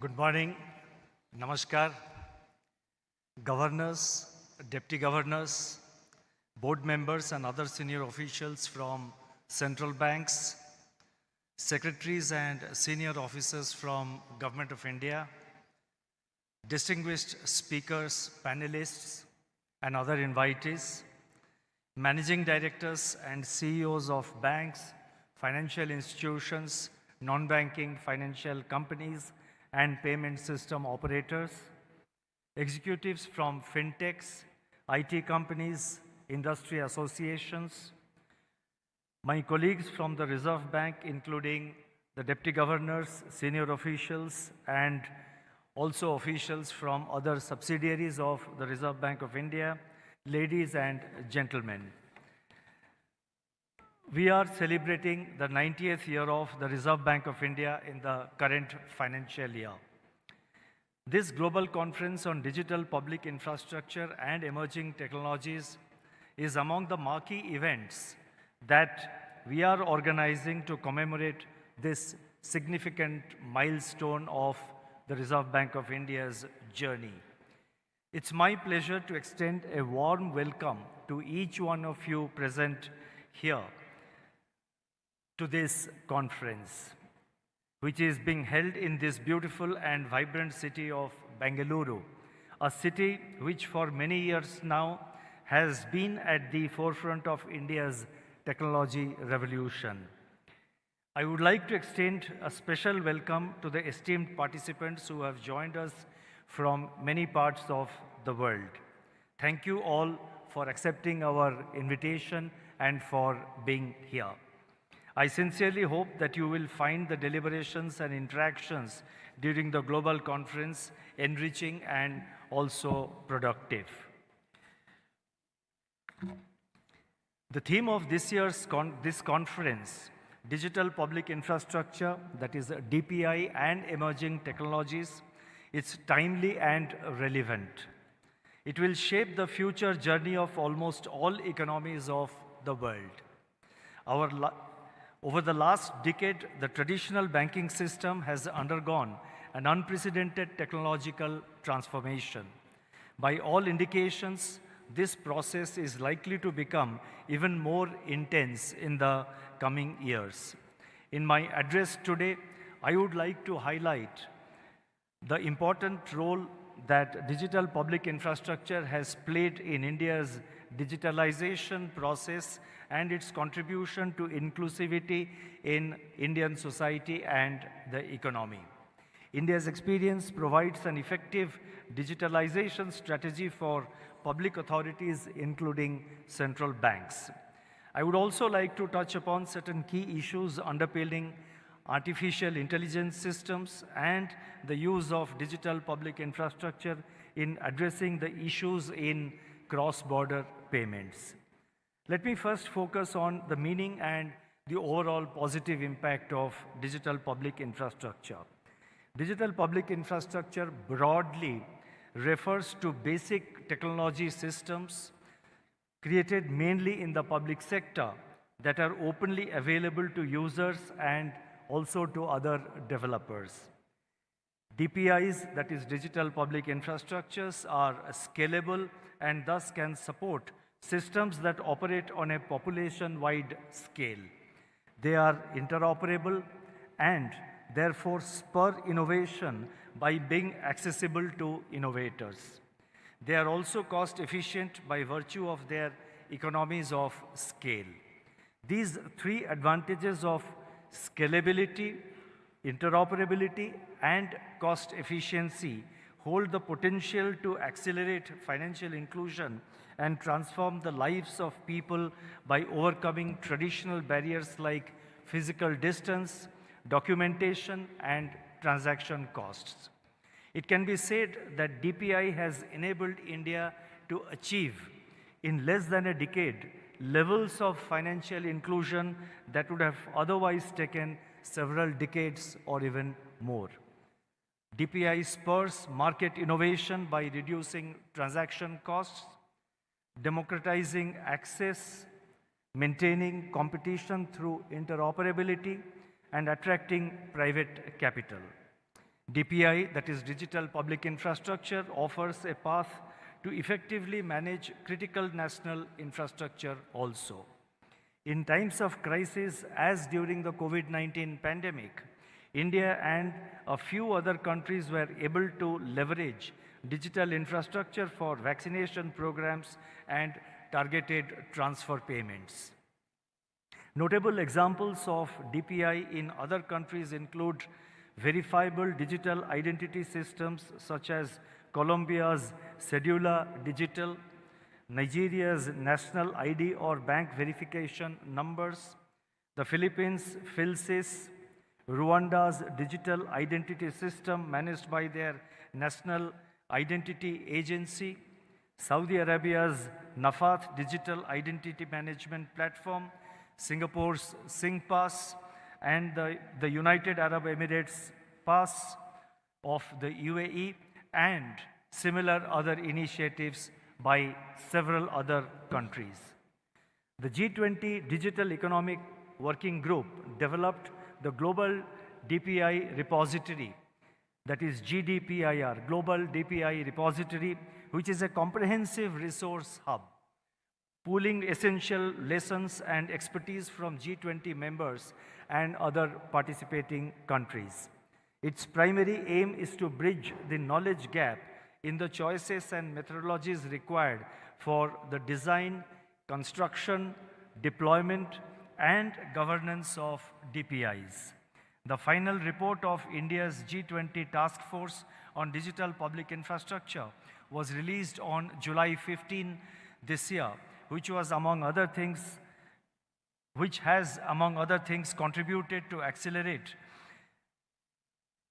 Good morning, Namaskar, governors, deputy governors, board members and other senior officials from central banks, secretaries and senior officers from Government of India, distinguished speakers, panelists and other invitees, managing directors and CEOs of banks, financial institutions, non-banking financial companies, and payment system operators, executives from fintechs, IT companies, industry associations, my colleagues from the Reserve Bank, including the deputy governors, senior officials, and also officials from other subsidiaries of the Reserve Bank of India, ladies and gentlemen. We are celebrating the 90th year of the Reserve Bank of India in the current financial year. This global conference on digital public infrastructure and emerging technologies is among the marquee events that we are organizing to commemorate this significant milestone of the Reserve Bank of India's journey. It's my pleasure to extend a warm welcome to each one of you present here to this conference, which is being held in this beautiful and vibrant city of Bengaluru, a city which for many years now has been at the forefront of India's technology revolution. I would like to extend a special welcome to the esteemed participants who have joined us from many parts of the world. Thank you all for accepting our invitation and for being here. I sincerely hope that you will find the deliberations and interactions during the global conference enriching and also productive. The theme of this year's conference, Digital Public Infrastructure, that is DPI, and Emerging Technologies, is timely and relevant. It will shape the future journey of almost all economies of the world. Over the last decade, the traditional banking system has undergone an unprecedented technological transformation. By all indications, this process is likely to become even more intense in the coming years. In my address today, I would like to highlight the important role that digital public infrastructure has played in India's digitalization process and its contribution to inclusivity in Indian society and the economy. India's experience provides an effective digitalization strategy for public authorities, including central banks. I would also like to touch upon certain key issues underpinning artificial intelligence systems and the use of digital public infrastructure in addressing the issues in cross-border payments. Let me first focus on the meaning and the overall positive impact of digital public infrastructure. Digital public infrastructure broadly refers to basic technology systems created mainly in the public sector that are openly available to users and also to other developers. DPIs, that is digital public infrastructures, are scalable and thus can support systems that operate on a population-wide scale. They are interoperable and therefore spur innovation by being accessible to innovators. They are also cost efficient by virtue of their economies of scale. These three advantages of scalability, interoperability, and cost efficiency hold the potential to accelerate financial inclusion and transform the lives of people by overcoming traditional barriers like physical distance, documentation, and transaction costs. It can be said that DPI has enabled India to achieve, in less than a decade, levels of financial inclusion that would have otherwise taken several decades or even more. DPI spurs market innovation by reducing transaction costs, democratizing access, maintaining competition through interoperability, and attracting private capital. DPI, that is Digital Public Infrastructure, offers a path to effectively manage critical national infrastructure also. In times of crisis, as during the COVID-19 pandemic, India and a few other countries were able to leverage digital infrastructure for vaccination programs and targeted transfer payments. Notable examples of DPI in other countries include verifiable digital identity systems such as Colombia's Cedula Digital, Nigeria's National ID or bank verification numbers, the Philippines' PhilSys, Rwanda's digital identity system managed by their National Identity Agency, Saudi Arabia's Nafat Digital Identity Management Platform, Singapore's SingPass, and the United Arab Emirates Pass of the UAE, and similar other initiatives by several other countries. The G20 Digital Economic Working Group developed the Global DPI Repository, that is GDPIR, Global DPI Repository, which is a comprehensive resource hub, pooling essential lessons and expertise from G20 members and other participating countries. Its primary aim is to bridge the knowledge gap in the choices and methodologies required for the design, construction, deployment, and governance of DPIs. The final report of India's G20 Task Force on Digital Public Infrastructure was released on July 15 this year, which has, among other things, contributed to accelerate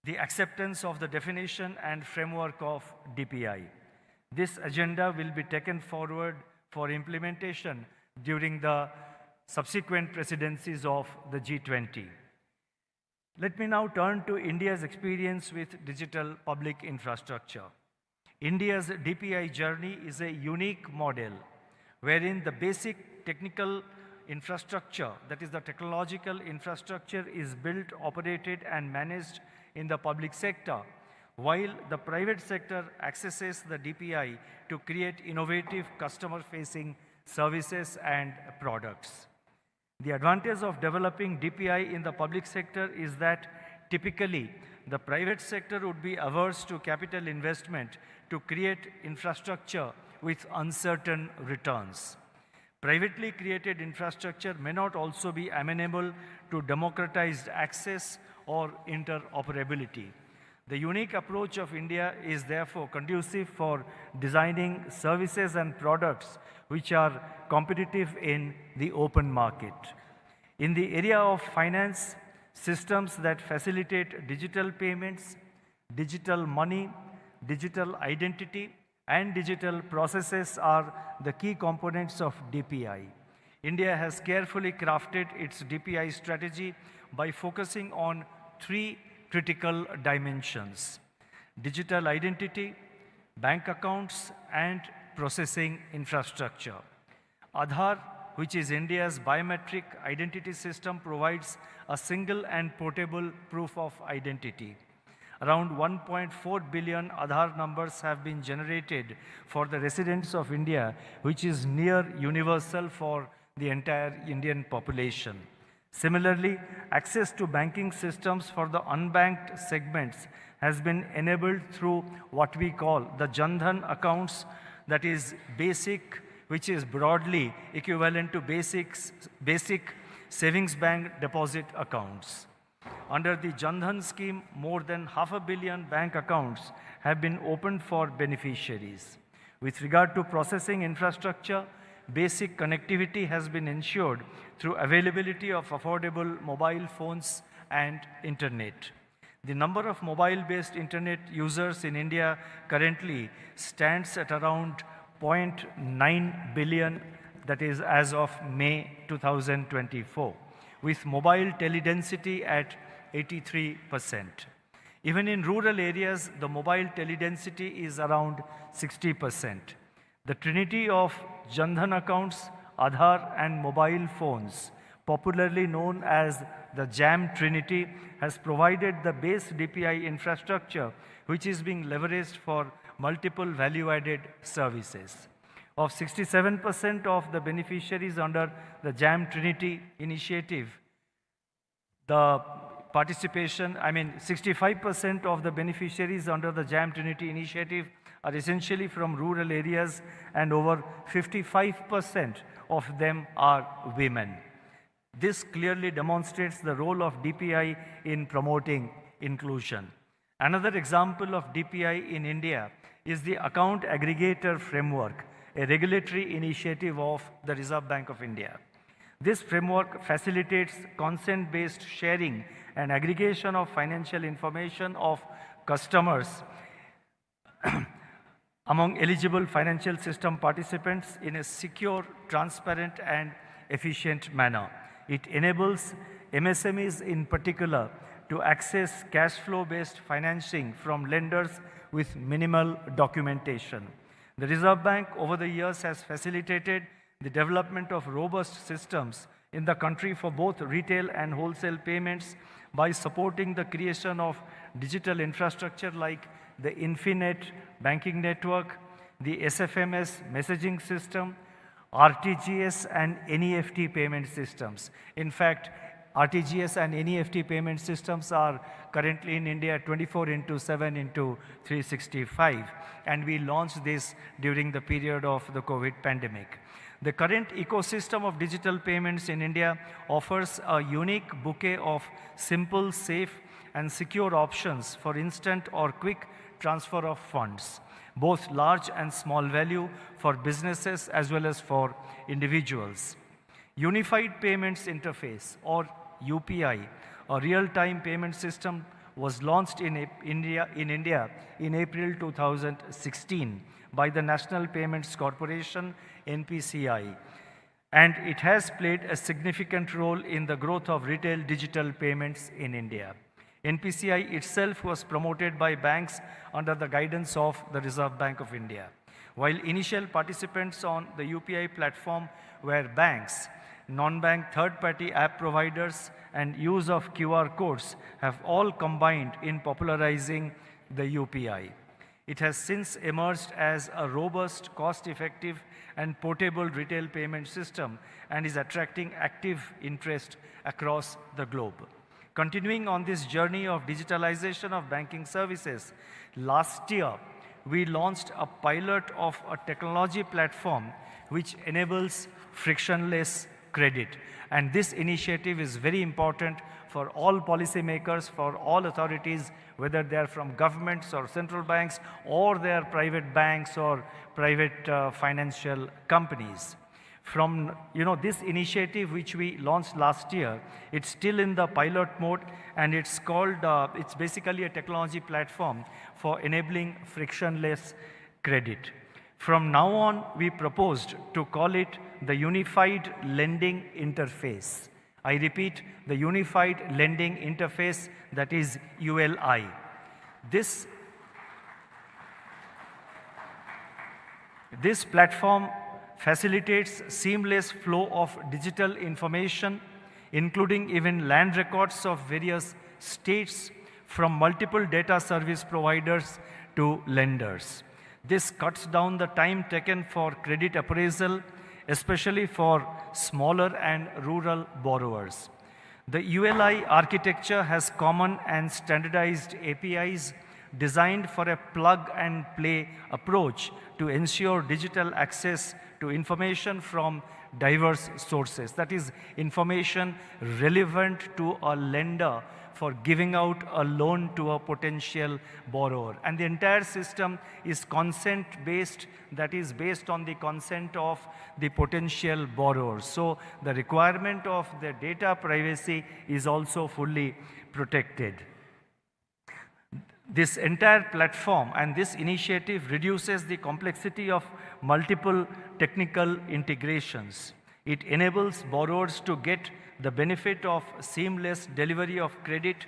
the acceptance of the definition and framework of DPI. This agenda will be taken forward for implementation during the subsequent presidencies of the G20. Let me now turn to India's experience with digital public infrastructure. India's DPI journey is a unique model wherein the basic technical infrastructure, that is the technological infrastructure, is built, operated, and managed in the public sector, while the private sector accesses the DPI to create innovative customer-facing services and products. The advantage of developing DPI in the public sector is that typically the private sector would be averse to capital investment to create infrastructure with uncertain returns. Privately created infrastructure may not also be amenable to democratized access or interoperability. The unique approach of India is therefore conducive for designing services and products which are competitive in the open market. In the area of finance, systems that facilitate digital payments, digital money, digital identity, and digital processes are the key components of DPI. India has carefully crafted its DPI strategy by focusing on three critical dimensions: digital identity, bank accounts, and processing infrastructure. Aadhaar, which is India's biometric identity system, provides a single and portable proof of identity. Around 1.4 billion Aadhaar numbers have been generated for the residents of India, which is near universal for the entire Indian population. Similarly, access to banking systems for the unbanked segments has been enabled through what we call the Jan Dhan accounts, that is basic, which is broadly equivalent to basic savings bank deposit accounts. Under the Jan Dhan scheme, more than 500 million bank accounts have been opened for beneficiaries. With regard to processing infrastructure, basic connectivity has been ensured through availability of affordable mobile phones and internet. The number of mobile-based internet users in India currently stands at around 0.9 billion, that is as of May 2024, with mobile teledensity at 83%. Even in rural areas, the mobile teledensity is around 60%. The trinity of Jan Dhan accounts, Aadhaar, and mobile phones popularly known as the JAM Trinity, has provided the base DPI infrastructure, which is being leveraged for multiple value-added services. Of 67% of the beneficiaries under the JAM Trinity initiative, the participation, 65% of the beneficiaries under the JAM Trinity initiative are essentially from rural areas, and over 55% of them are women. This clearly demonstrates the role of DPI in promoting inclusion. Another example of DPI in India is the Account Aggregator Framework, a regulatory initiative of the Reserve Bank of India. This framework facilitates consent-based sharing and aggregation of financial information of customers among eligible financial system participants in a secure, transparent, and efficient manner. It enables MSMEs in particular to access cash flow-based financing from lenders with minimal documentation. The Reserve Bank over the years has facilitated the development of robust systems in the country for both retail and wholesale payments by supporting the creation of digital infrastructure like the Infinet banking network, the SFMS messaging system, RTGS and NEFT payment systems. In fact, RTGS and NEFT payment systems are currently in India 24/7/365, and we launched this during the period of the COVID pandemic. The current ecosystem of digital payments in India offers a unique bouquet of simple, safe, and secure options for instant or quick transfer of funds, both large and small value for businesses as well as for individuals. Unified Payments Interface, or UPI, a real-time payment system, was launched in India in April 2016 by the National Payments Corporation, NPCI, and it has played a significant role in the growth of retail digital payments in India. NPCI itself was promoted by banks under the guidance of the Reserve Bank of India. While initial participants on the UPI platform were banks, non-bank third-party app providers and use of QR codes have all combined in popularizing the UPI. It has since emerged as a robust, cost-effective, and portable retail payment system and is attracting active interest across the globe. Continuing on this journey of digitalization of banking services, last year we launched a pilot of a technology platform which enables frictionless credit. And this initiative is very important for all policymakers, for all authorities, whether they are from governments or central banks, or they are private banks or private financial companies. From this initiative which we launched last year, it's still in the pilot mode, and it's called, it's basically a technology platform for enabling frictionless credit. From now on, we proposed to call it the Unified Lending Interface. I repeat, the Unified Lending Interface, that is ULI. This platform facilitates seamless flow of digital information, including even land records of various states from multiple data service providers to lenders. This cuts down the time taken for credit appraisal, especially for smaller and rural borrowers. The ULI architecture has common and standardized APIs designed for a plug-and-play approach to ensure digital access to information from diverse sources. That is, information relevant to a lender for giving out a loan to a potential borrower. And the entire system is consent-based, that is based on the consent of the potential borrower. So the requirement of the data privacy is also fully protected. This entire platform and this initiative reduces the complexity of multiple technical integrations. It enables borrowers to get the benefit of seamless delivery of credit,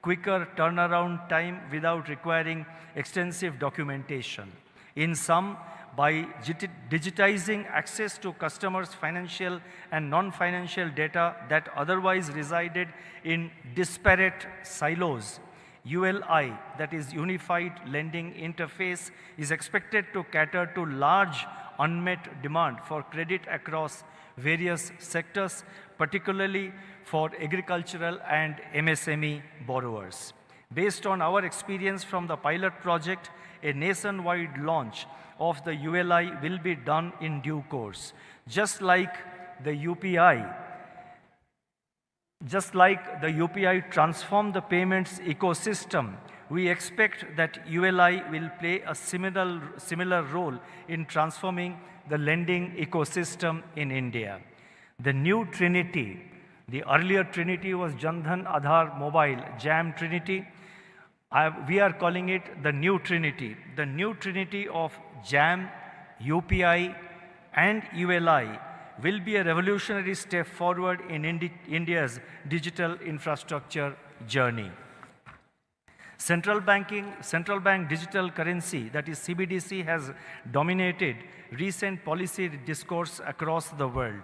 quicker turnaround time without requiring extensive documentation. In sum, by digitizing access to customers' financial and non-financial data that otherwise resided in disparate silos. ULI, that is Unified Lending Interface, is expected to cater to large unmet demand for credit across various sectors, particularly for agricultural and MSME borrowers. Based on our experience from the pilot project, a nationwide launch of the ULI will be done in due course. Just like the UPI transformed the payments ecosystem, we expect that ULI will play a similar role in transforming the lending ecosystem in India. The new Trinity, the earlier Trinity was Jan Dhan Aadhaar Mobile, JAM Trinity. We are calling it the new Trinity. The new Trinity of JAM, UPI, and ULI will be a revolutionary step forward in India's digital infrastructure journey. Central bank digital currency, that is CBDC, has dominated recent policy discourse across the world.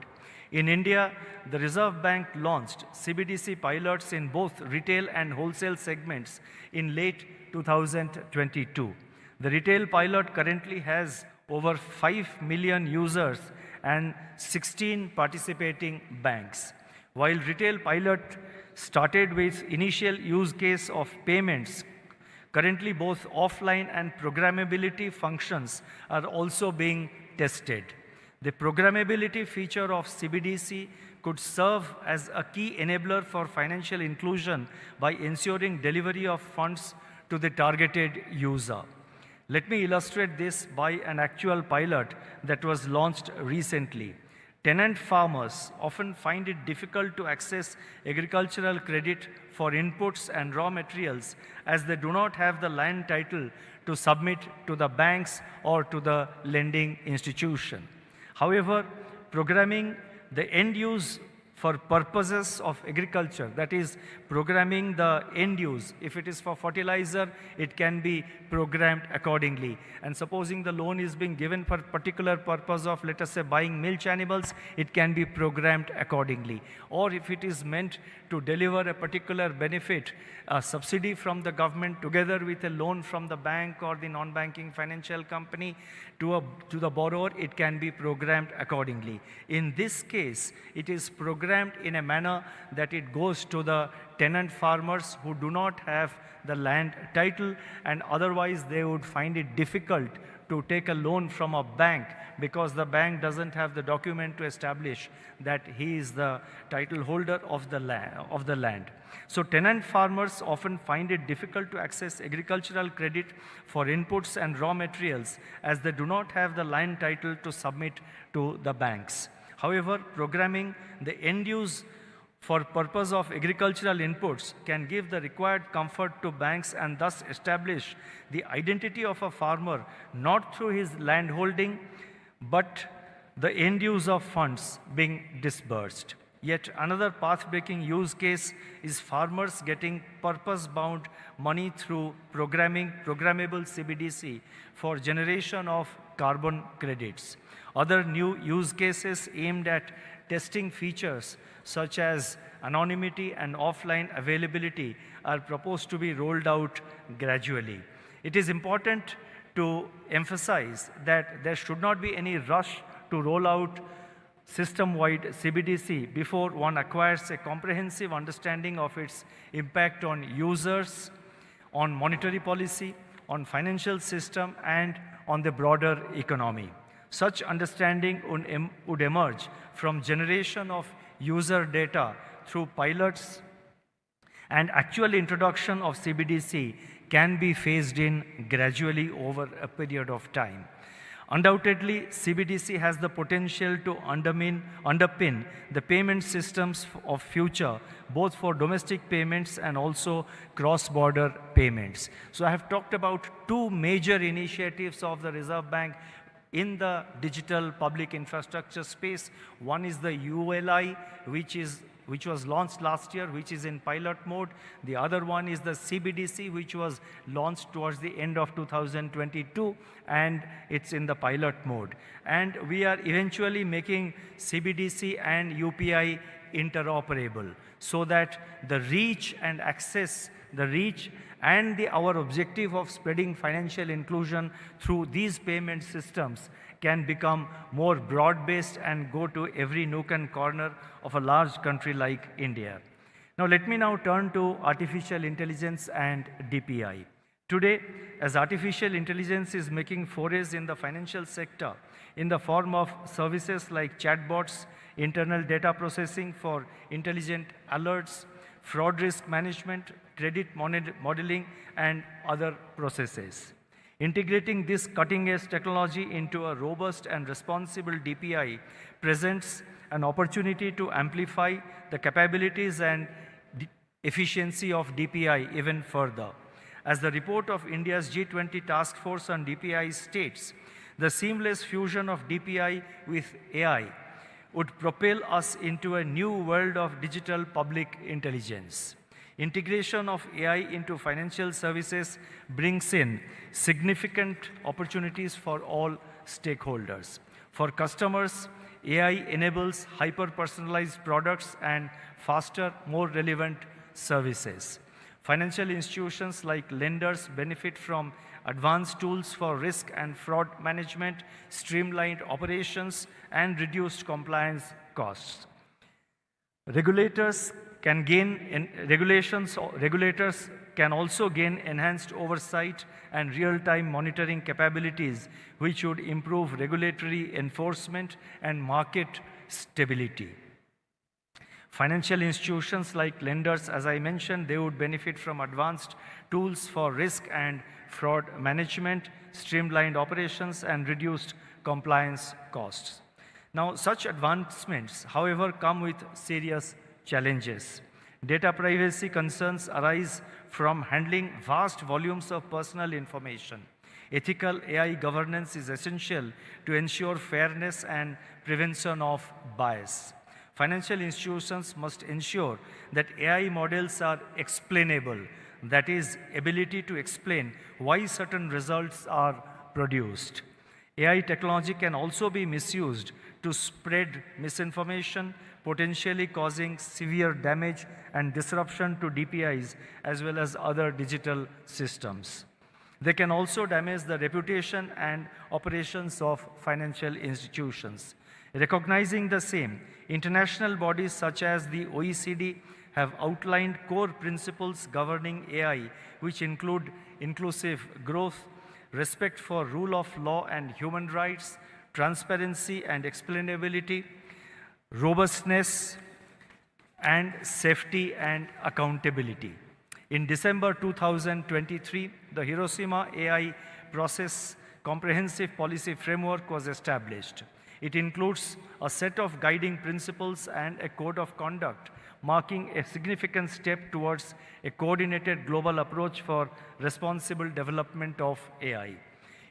In India, the Reserve Bank launched CBDC pilots in both retail and wholesale segments in late 2022. The retail pilot currently has over 5 million users and 16 participating banks. While retail pilot started with initial use case of payments, currently both offline and programmability functions are also being tested. The programmability feature of CBDC could serve as a key enabler for financial inclusion by ensuring delivery of funds to the targeted user. Let me illustrate this by an actual pilot that was launched recently. Tenant farmers often find it difficult to access agricultural credit for inputs and raw materials as they do not have the land title to submit to the banks or to the lending institution. However, programming the end use for purposes of agriculture, that is programming the end use. If it is for fertilizer, it can be programmed accordingly. And supposing the loan is being given for particular purpose of, let us say, buying milch animals, it can be programmed accordingly. Or if it is meant to deliver a particular benefit, a subsidy from the government together with a loan from the bank or the non-banking financial company to the borrower, it can be programmed accordingly. In this case, it is programmed in a manner that it goes to the tenant farmers who do not have the land title, and otherwise they would find it difficult to take a loan from a bank because the bank doesn't have the document to establish that he is the title holder of the land. So tenant farmers often find it difficult to access agricultural credit for inputs and raw materials as they do not have the land title to submit to the banks. However, programming the end use for purpose of agricultural inputs can give the required comfort to banks and thus establish the identity of a farmer not through his land holding but the end use of funds being disbursed. Yet another path-breaking use case is farmers getting purpose-bound money through programmable CBDC for generation of carbon credits. Other new use cases aimed at testing features such as anonymity and offline availability are proposed to be rolled out gradually. It is important to emphasize that there should not be any rush to roll out system-wide CBDC before one acquires a comprehensive understanding of its impact on users, on monetary policy, on financial system, and on the broader economy. Such understanding would emerge from generation of user data through pilots, and actual introduction of CBDC can be phased in gradually over a period of time. Undoubtedly, CBDC has the potential to underpin the payment systems of future, both for domestic payments and also cross-border payments. So I have talked about two major initiatives of the Reserve Bank in the digital public infrastructure space. One is the ULI, which which was launched last year, which is in pilot mode. The other one is the CBDC, which was launched towards the end of 2022, and it's in the pilot mode. And we are eventually making CBDC and UPI interoperable so that the reach and access, our objective of spreading financial inclusion through these payment systems can become more broad-based and go to every nook and corner of a large country like India. Now let me now turn to artificial intelligence and DPI. Today, as artificial intelligence is making forays in the financial sector in the form of services like chatbots, internal data processing for intelligent alerts, fraud risk management, credit modeling, and other processes. Integrating this cutting-edge technology into a robust and responsible DPI presents an opportunity to amplify the capabilities and efficiency of DPI even further. As the report of India's G20 Task Force on DPI states, the seamless fusion of DPI with AI would propel us into a new world of digital public intelligence. Integration of AI into financial services brings in significant opportunities for all stakeholders. For customers, AI enables hyper-personalized products and faster, more relevant services. Financial institutions like lenders benefit from advanced tools for risk and fraud management, streamlined operations, and reduced compliance costs. Regulators can also gain enhanced oversight and real-time monitoring capabilities, which would improve regulatory enforcement and market stability. Financial institutions like lenders, as I mentioned, they would benefit from advanced tools for risk and fraud management, streamlined operations, and reduced compliance costs. Now, such advancements, however, come with serious challenges. Data privacy concerns arise from handling vast volumes of personal information. Ethical AI governance is essential to ensure fairness and prevention of bias. Financial institutions must ensure that AI models are explainable, that is, ability to explain why certain results are produced. AI technology can also be misused to spread misinformation, potentially causing severe damage and disruption to DPIs as well as other digital systems. They can also damage the reputation and operations of financial institutions. Recognizing the same, international bodies such as the OECD have outlined core principles governing AI, which include inclusive growth, respect for rule of law and human rights, transparency and explainability, robustness, and safety and accountability. In December 2023, the Hiroshima AI Process Comprehensive Policy Framework was established. It includes a set of guiding principles and a code of conduct, marking a significant step towards a coordinated global approach for responsible development of AI.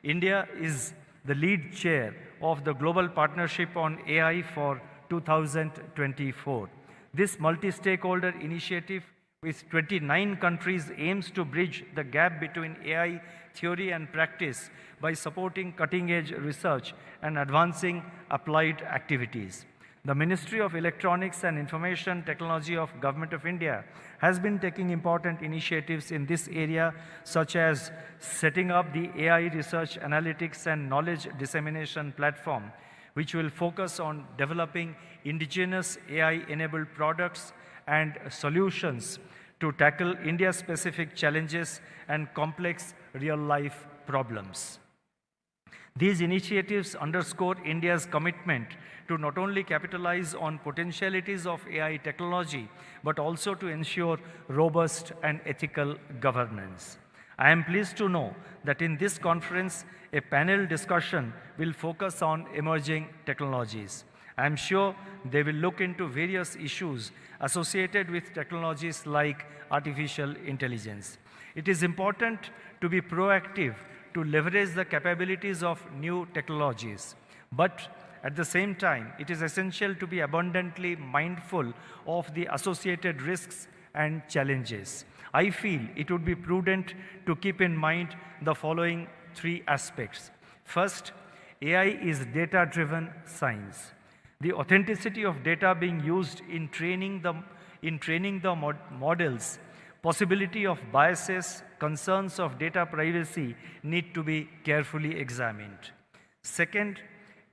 India is the lead chair of the Global Partnership on AI for 2024. This multi-stakeholder initiative with 29 countries aims to bridge the gap between AI theory and practice by supporting cutting-edge research and advancing applied activities. The Ministry of Electronics and Information Technology of Government of India has been taking important initiatives in this area, such as setting up the AI Research Analytics and Knowledge Dissemination Platform, which will focus on developing indigenous AI-enabled products and solutions to tackle India-specific challenges and complex real-life problems. These initiatives underscore India's commitment to not only capitalize on potentialities of AI technology, but also to ensure robust and ethical governance. I am pleased to know that in this conference, a panel discussion will focus on emerging technologies. I am sure they will look into various issues associated with technologies like artificial intelligence. It is important to be proactive to leverage the capabilities of new technologies. But At the same time, it is essential to be abundantly mindful of the associated risks and challenges. I feel it would be prudent to keep in mind the following three aspects. First, AI is data-driven science. The authenticity of data being used in training the models, possibility of biases, concerns of data privacy need to be carefully examined. Second,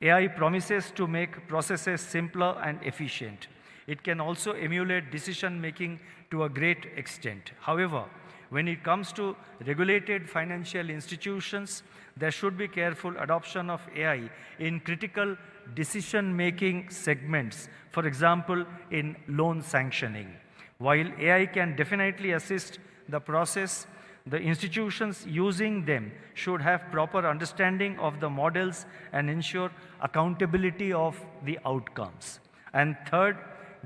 AI promises to make processes simpler and efficient. It can also emulate decision-making to a great extent. However, when it comes to regulated financial institutions, there should be careful adoption of AI in critical decision-making segments, for example, in loan sanctioning. While AI can definitely assist the process, the institutions using them should have proper understanding of the models and ensure accountability of the outcomes. And third,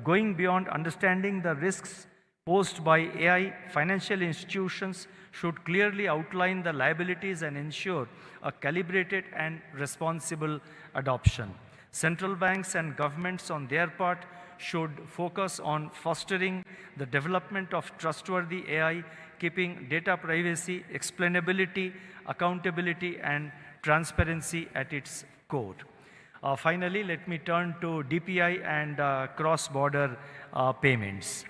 going beyond understanding the risks posed by AI, financial institutions should clearly outline the liabilities and ensure a calibrated and responsible adoption. Central banks and governments on their part should focus on fostering the development of trustworthy AI, keeping data privacy, explainability, accountability, and transparency at its core. Finally, let me turn to DPI and cross-border payments.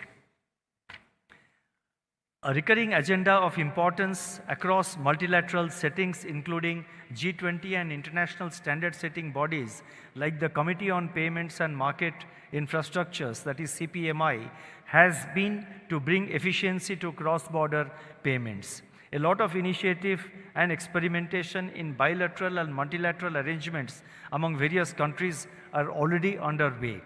A recurring agenda of importance across multilateral settings, including G20 and international standard-setting bodies like the Committee on Payments and Market Infrastructures, that is CPMI, has been to bring efficiency to cross-border payments. A lot of initiative and experimentation in bilateral and multilateral arrangements among various countries are already underway.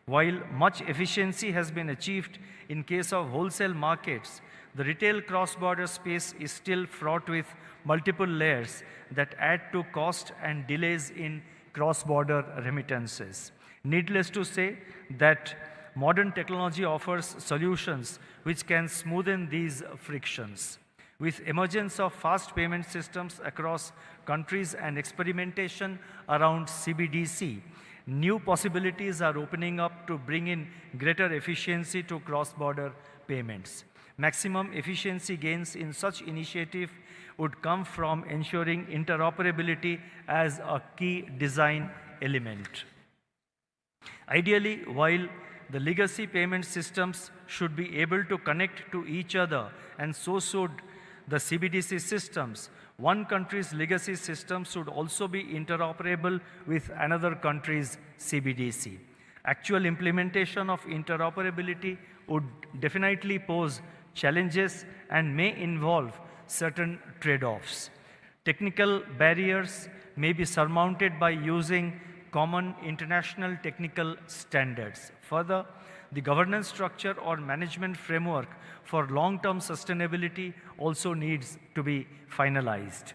While much efficiency has been achieved in case of wholesale markets, the retail cross-border space is still fraught with multiple layers that add to cost and delays in cross-border remittances. Needless to say that modern technology offers solutions which can smoothen these frictions. With emergence of fast payment systems across countries and experimentation around CBDC, new possibilities are opening up to bring in greater efficiency to cross-border payments. Maximum efficiency gains in such initiative would come from ensuring interoperability as a key design element. Ideally, while the legacy payment systems should be able to connect to each other, and so should the CBDC systems, one country's legacy system should also be interoperable with another country's CBDC. Actual implementation of interoperability would definitely pose challenges and may involve certain trade-offs. Technical barriers may be surmounted by using common international technical standards. Further, the governance structure or management framework for long-term sustainability also needs to be finalized.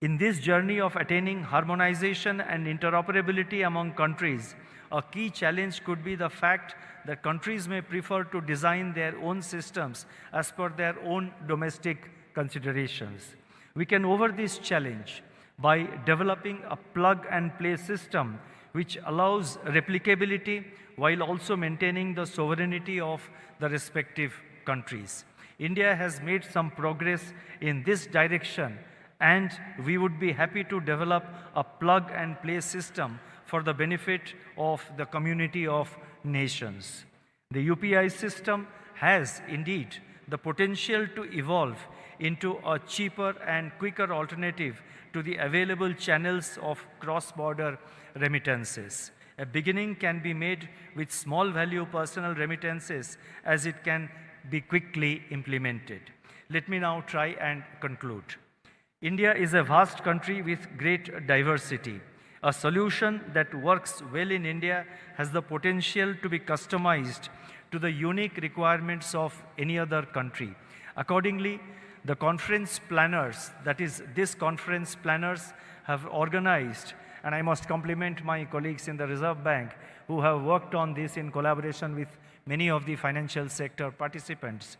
In this journey of attaining harmonization and interoperability among countries, a key challenge could be the fact that countries may prefer to design their own systems as per their own domestic considerations. We can overcome this challenge by developing a plug-and-play system which allows replicability while also maintaining the sovereignty of the respective countries. India has made some progress in this direction, and we would be happy to develop a plug-and-play system for the benefit of the community of nations. The UPI system has indeed the potential to evolve into a cheaper and quicker alternative to the available channels of cross-border remittances. A beginning can be made with small value personal remittances as it can be quickly implemented. Let me now try and conclude. India is a vast country with great diversity. A solution that works well in India has the potential to be customized to the unique requirements of any other country. Accordingly, the conference planners, that is, this conference planners, have organized, and I must compliment my colleagues in the Reserve Bank who have worked on this in collaboration with many of the financial sector participants.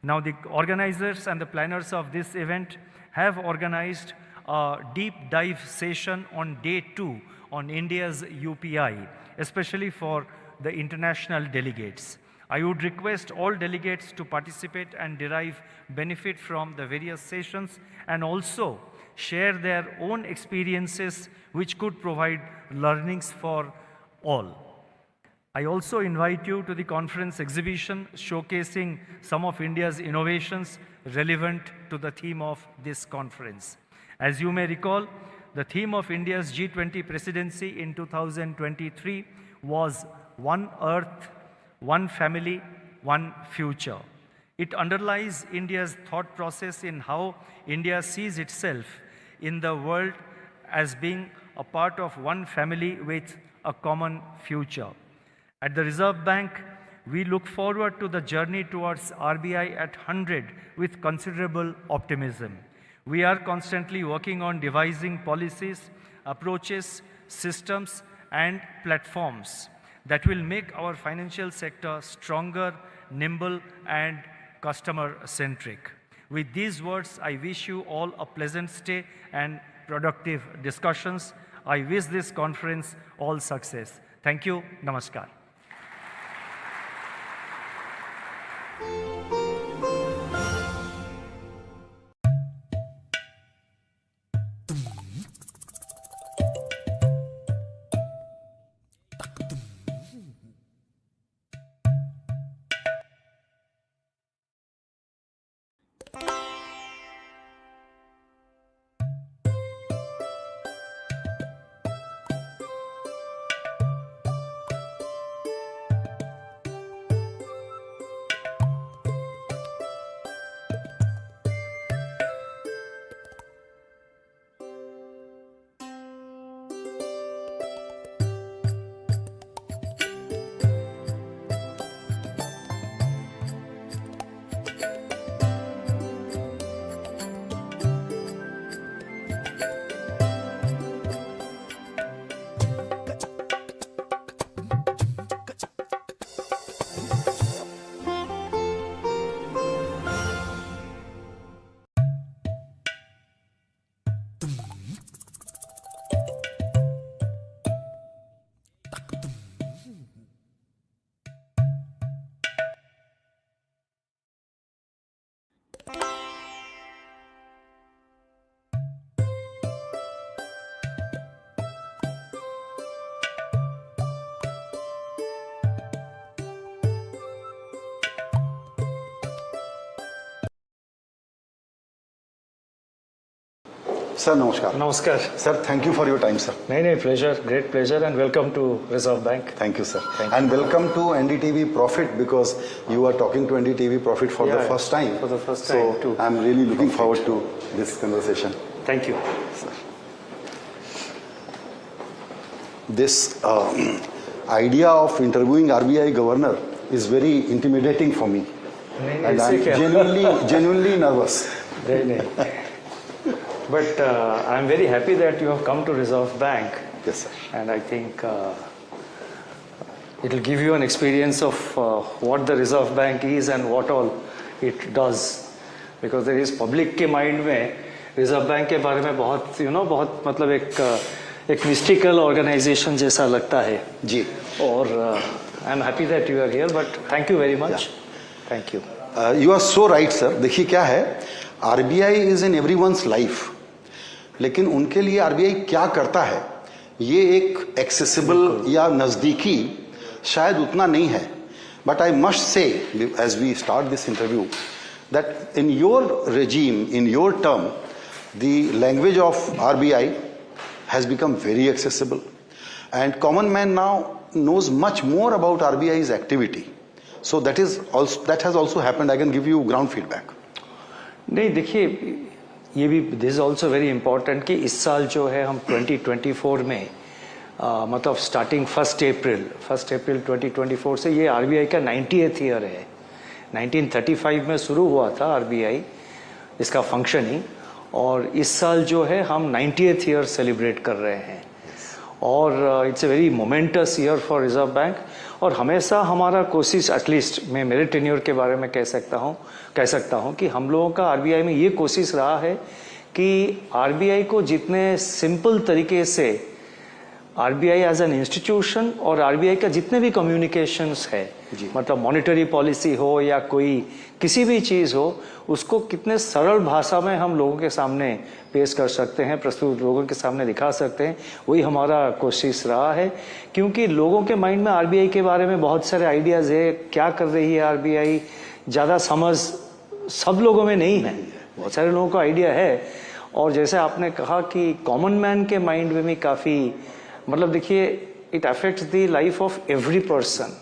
Now, the organizers and the planners of this event have organized a deep dive session on day 2 on India's UPI, especially for the international delegates. I would request all delegates to participate and derive benefit from the various sessions and also share their own experiences which could provide learnings for all. I also invite you to the conference exhibition showcasing some of India's innovations relevant to the theme of this conference. As you may recall, the theme of India's G20 presidency in 2023 was One Earth, One Family, One Future. It underlies India's thought process in how India sees itself in the world as being a part of one family with a common future. At the Reserve Bank, we look forward to the journey towards RBI at 100 with considerable optimism. We are constantly working on devising policies, approaches, systems, and platforms that will make our financial sector stronger, nimble, and customer-centric. With these words, I wish you all a pleasant stay and productive discussions. I wish this conference all success. Thank you. Namaskar. Sir, namaskar. Namaskar. Sir, thank you for your time, sir. No, pleasure, great pleasure, and welcome to Reserve Bank. Thank you, sir. Thank and you. Welcome to NDTV Profit, because you are talking to NDTV Profit for the first time. For the first time, so too. I'm really looking forward to this conversation. Thank you. Sir. This idea of interviewing RBI governor is very intimidating for me. And I'm genuinely nervous. But I'm very happy that you have come to Reserve Bank. Yes, sir. And I think it will give you an experience of what the Reserve Bank is and what all it does. Because there is public के mind में Reserve Bank के बारे में बहुत बहुत मतलब एक mystical organization जैसा लगता है. जी. और I'm happy that you are here, but thank you very much. Yeah. Thank you. You are so right, sir. देखिए क्या है, RBI is in everyone's life. लेकिन उनके लिए RBI क्या करता है ये एक एक्सेसिबल या नज़दीकी शायद उतना नहीं है. But I must say as we start this interview that in your regime, in your term, the language of RBI has become very accessible, and common man now knows much more about RBI's activity. So that has also happened. I can give you ground feedback. नहीं देखिए, ये भी this is also very important कि इस साल जो है हम 2024 में मतलब स्टार्टिंग 1 अप्रैल 2024 से ये RBI का 90th ईयर है. 1935 में शुरू हुआ था RBI इसका फंक्शनिंग, और इस साल जो है हम 90th ईयर सेलिब्रेट कर रहे हैं. और it's a very moments year for reserve bank. और हमेशा हमारा कोशिश, एटलीस्ट मैं मेरे टेन्योर के बारे में कह सकता हूँ कि हम लोगों का RBI में ये कोशिश रहा है कि RBI को जितने सिंपल तरीके से आरबीआई एज एन इंस्टीट्यूशन और आरबीआई का जितने भी कम्युनिकेशंस है, मतलब मॉनेटरी पॉलिसी हो या कोई किसी भी चीज़ हो, उसको कितने सरल भाषा में हम लोगों के सामने पेश कर सकते हैं, प्रस्तुत लोगों के सामने दिखा सकते हैं, वही हमारा कोशिश रहा है। क्योंकि लोगों के माइंड में आरबीआई के बारे में बहुत सारे आइडियाज़ है, क्या कर रही है आरबीआई, ज़्यादा समझ सब लोगों में नहीं है, बहुत सारे लोगों को आइडिया है। और जैसे आपने कहा कि कॉमन मैन के माइंड में भी काफ़ी, मतलब देखिए, it affects the life of every person.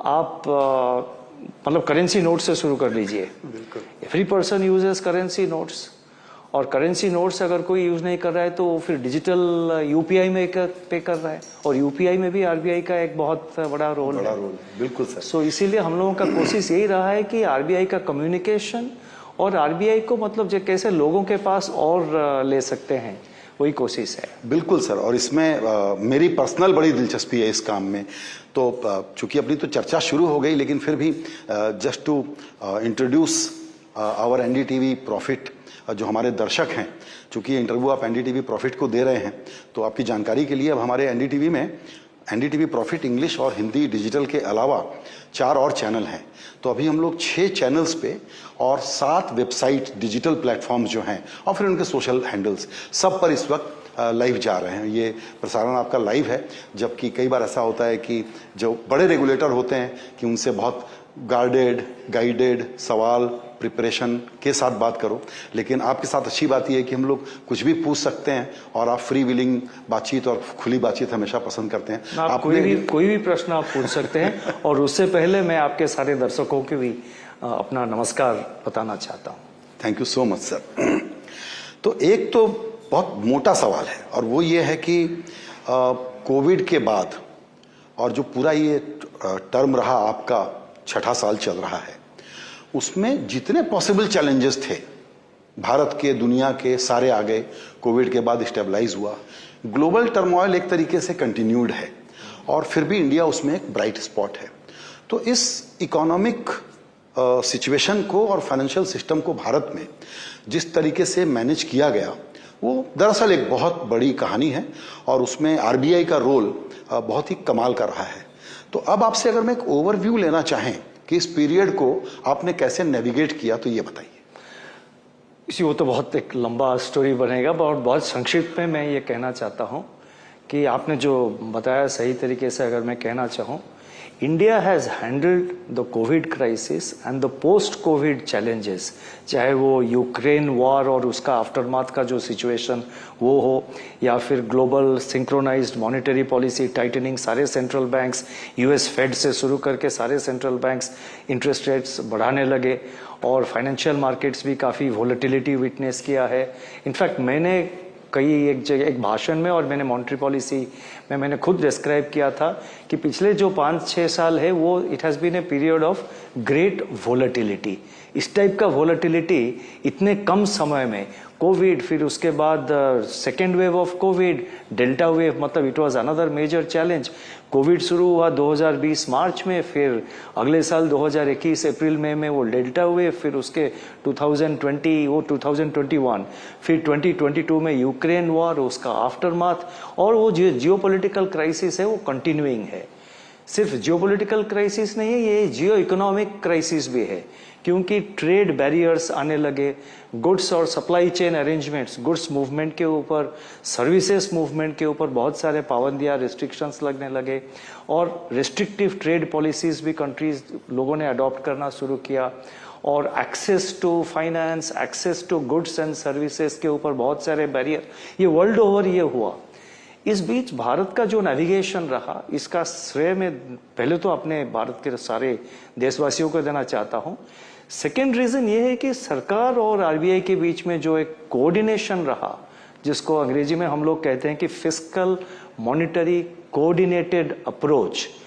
आप मतलब करेंसी नोट से शुरू कर लीजिए, every person uses currency notes, और करेंसी नोट्स अगर कोई यूज नहीं कर रहा है तो फिर डिजिटल यूपीआई में पे कर रहा है, और यूपीआई में भी आरबीआई का एक बहुत बड़ा रोल है। बिल्कुल सर। सो इसीलिए हम लोगों का कोशिश यही रहा है कि आरबीआई का कम्युनिकेशन और आरबीआई को मतलब जो कैसे लोगों के पास और ले सकते हैं, वही कोशिश है। बिल्कुल सर। और इसमें मेरी पर्सनल बड़ी दिलचस्पी है इस काम में। तो चूंकि अपनी तो चर्चा शुरू हो गई, लेकिन फिर भी just to introduce our NDTV profit, जो हमारे दर्शक हैं, चूंकि ये इंटरव्यू आप एनडीटीवी प्रॉफिट को दे रहे हैं, तो आपकी जानकारी के लिए अब हमारे एनडीटीवी में एनडीटीवी प्रॉफिट इंग्लिश और हिंदी डिजिटल के अलावा 4 और चैनल हैं। तो अभी हम लोग 6 चैनल्स पे और 7 वेबसाइट डिजिटल प्लेटफॉर्म्स जो हैं, और फिर उनके सोशल हैंडल्स, सब पर इस वक्त लाइव जा रहे हैं। ये प्रसारण आपका लाइव है, जबकि कई बार ऐसा होता है कि जो बड़े रेगुलेटर होते हैं कि उनसे बहुत गाइडेड सवाल प्रिपरेशन के साथ बात करो, लेकिन आपके साथ अच्छी बात यह है कि हम लोग कुछ भी पूछ सकते हैं और आप फ्री विलिंग बातचीत और खुली बातचीत हमेशा पसंद करते हैं। आप कोई भी प्रश्न आप पूछ सकते हैं। और उससे पहले मैं आपके सारे दर्शकों को भी अपना नमस्कार बताना चाहता हूँ। Thank you so much sir. तो एक तो बहुत मोटा सवाल है, और वो ये है कि कोविड के बाद और जो पूरा ये टर्म रहा, आपका 6ठा साल चल रहा है, उसमें जितने पॉसिबल चैलेंजेस थे भारत के, दुनिया के, सारे आ गए। कोविड के बाद स्टेबलाइज हुआ, ग्लोबल टर्मोइल एक तरीके से कंटिन्यूड है, और फिर भी इंडिया उसमें एक ब्राइट स्पॉट है। तो इस इकोनॉमिक सिचुएशन को और फाइनेंशियल सिस्टम को भारत में जिस तरीके से मैनेज किया गया, वो दरअसल एक बहुत बड़ी कहानी है, और उसमें आरबीआई का रोल बहुत ही कमाल का रहा है। तो अब आपसे अगर मैं एक ओवरव्यू लेना चाहें कि इस पीरियड को आपने कैसे नेविगेट किया, तो ये बताइए। इसी वो तो बहुत एक लंबा स्टोरी बनेगा, बहुत संक्षिप्त में मैं ये कहना चाहता हूँ कि आपने जो बताया सही तरीके से अगर मैं कहना चाहूँ, India has handled the Covid crisis and the post Covid challenges, चाहे वो यूक्रेन वॉर और उसका आफ्टरमाथ का जो सिचुएशन वो हो, या फिर global synchronised monetary policy tightening, सारे सेंट्रल बैंक्स, यूएस फेड से शुरू करके सारे सेंट्रल बैंक्स इंटरेस्ट रेट्स बढ़ाने लगे, और फाइनेंशियल मार्केट्स भी काफ़ी वोलेटिलिटी विटनेस किया है। इनफैक्ट मैंने एक भाषण में और मैंने मॉनेटरी पॉलिसी में मैंने खुद डिस्क्राइब किया था कि पिछले जो 5-6 साल है वो it has been a period of great volatility. इस टाइप का वोलेटिलिटी इतने कम समय में, कोविड, फिर उसके बाद second wave of Covid, delta wave, मतलब it was another major challenge. Covid शुरू हुआ 2020 मार्च में, फिर अगले साल 2021 अप्रैल मई में वो डेल्टा वेव, फिर उसके 2020 वो 2021, फिर 2022 में यूक्रेन वॉर, उसका आफ्टरमाथ, और वो जो जियोपॉलिटिकल क्राइसिस है वो कंटिन्यूइंग है। सिर्फ जियोपॉलिटिकल क्राइसिस नहीं है, ये जियो इकोनॉमिक क्राइसिस भी है, क्योंकि ट्रेड बैरियर्स आने लगे, गुड्स और supply chain arrangements, goods movement के ऊपर, सर्विसेज मूवमेंट के ऊपर बहुत सारे पाबंदियां, रिस्ट्रिक्शंस लगने लगे, और रिस्ट्रिक्टिव ट्रेड पॉलिसीज भी कंट्रीज लोगों ने अडॉप्ट करना शुरू किया, और access to finance, access to goods and services के ऊपर बहुत सारे बैरियर, ये वर्ल्ड ओवर ये हुआ। इस बीच भारत का जो नेविगेशन रहा, इसका श्रेय मैं पहले तो अपने भारत के सारे देशवासियों को देना चाहता हूं। सेकेंड रीजन ये है कि सरकार और आरबीआई के बीच में जो एक कोऑर्डिनेशन रहा, जिसको अंग्रेजी में हम लोग कहते हैं कि फिस्कल मॉनिटरी कोऑर्डिनेटेड अप्रोच,